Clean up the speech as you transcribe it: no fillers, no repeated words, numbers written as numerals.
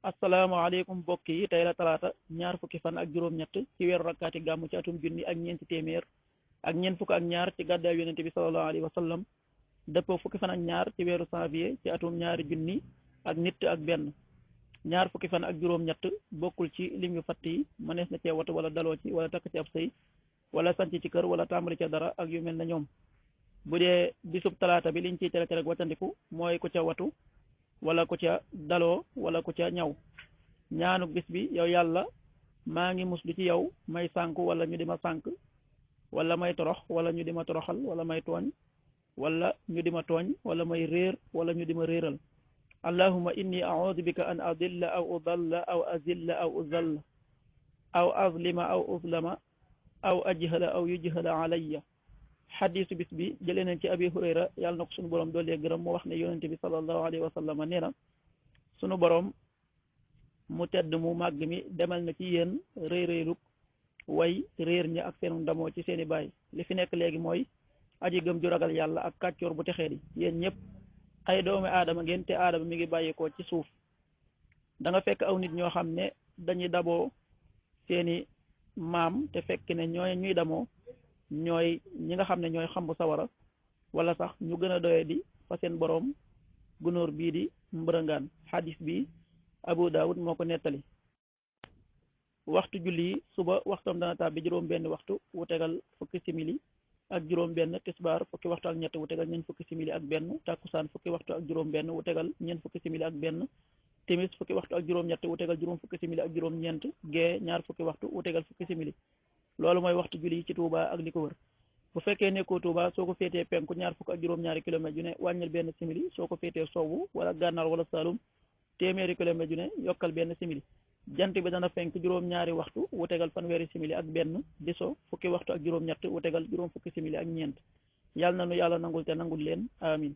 asalaamaaleykum mbokk yi tey la talaata ñaar fukki fan ak juróom-ñett ci weeru rakkaati gàmmu ci atum junni ak ñeenti téeméer ak ñeent fukk ak ñaar ci gàddaay yonente bi sallallahu alayhi wa sallam dëppoo fukki fan ak ñaar ci weeru janvier ci atum ñaari junni ak nit ak benn ñaar fukki fan ak juróom-ñett bokkul ci lim yu fatt yi mënees na cee watu wala daloo ci wala takk ci ab sëy wala sanc ci kër wala tàmbali ca dara ak yu mel na ñoom bu dee bisub talaata bi liñ ciy tere tere ak wàccandiku mooy ku ca watu wala ku ca daloo wala ku ca ñaw ñaanu bis bi yow yàlla maa ngi muslu ci yow may sànku wala ñu di ma sànk wala may torox wala ñu di ma toroxal wala may tooñ wala ñu di ma tooñ wala may réer wala ñu di ma réeral allahumma inni a'udhu bika an adilla aw udalla aw azilla aw uzalla aw azlima aw uzlama aw ajhala aw yujhala alayya xadisu bis bi jëlee nañ ci abi hurayra yàlla na ko sunu borom doolee gërëm mu wax ne yonente bi sallallahu alayhi wa sallam nee na sunu borom mu tedd mu màgg mi demal na ci yéen rëy rëyluk way réer ñi ak seenu ndamoo ci seeni baay li fi nekk léegi mooy aji gëm ju ragal yàlla ak kàccoor bu texee di yéen ñëpp ay doomi aadama ngeen te aadama mi ngi bàyyikoo ci suuf da nga fekk aw nit ñoo xam ne dañuy daboo seeni maam te fekk ne ñuy damoo ñooy ñi nga xam ne ñooy xambu sawara wala sax ñu gën a doye di fa seen boroom gunóor bii di mbërëngaan xadis bi Abu Daawud moo ko nettali waxtu julli suba waxtam dana tàbbi juróom benn waxtu wu tegal fukki simili ak juróom benn tisbaar fukki waxtu ak ñett wu tegal ñeent fukki simili ak benn takkusaan fukki waxtu ak juróom benn wu tegal ñeent fukki simili ak benn timis fukki waxtu ak juróom ñett wu tegal juróom fukki simili ak juróom ñeent gee ñaar fukki waxtu wu tegal fukki simili loolu mooy waxtu julli ci Touba ak li ko wër bu fekkee nekkoo Touba soo ko féetee penku ñaar fukk ak juróom-ñaari kilomètres yu ne wàññil benn simili soo ko féetee sowwu wala gànnaar wala Saalum téeméeri kilomètres yu ne yokkal benn simili jant bi dana fenk juróom-ñaari waxtu wu tegal fanweeri simili ak benn di so fukki waxtu ak juróom-ñett wu tegal juróom fukki simili ak ñeent yàlla na nu yàlla nangul te nangul leen amin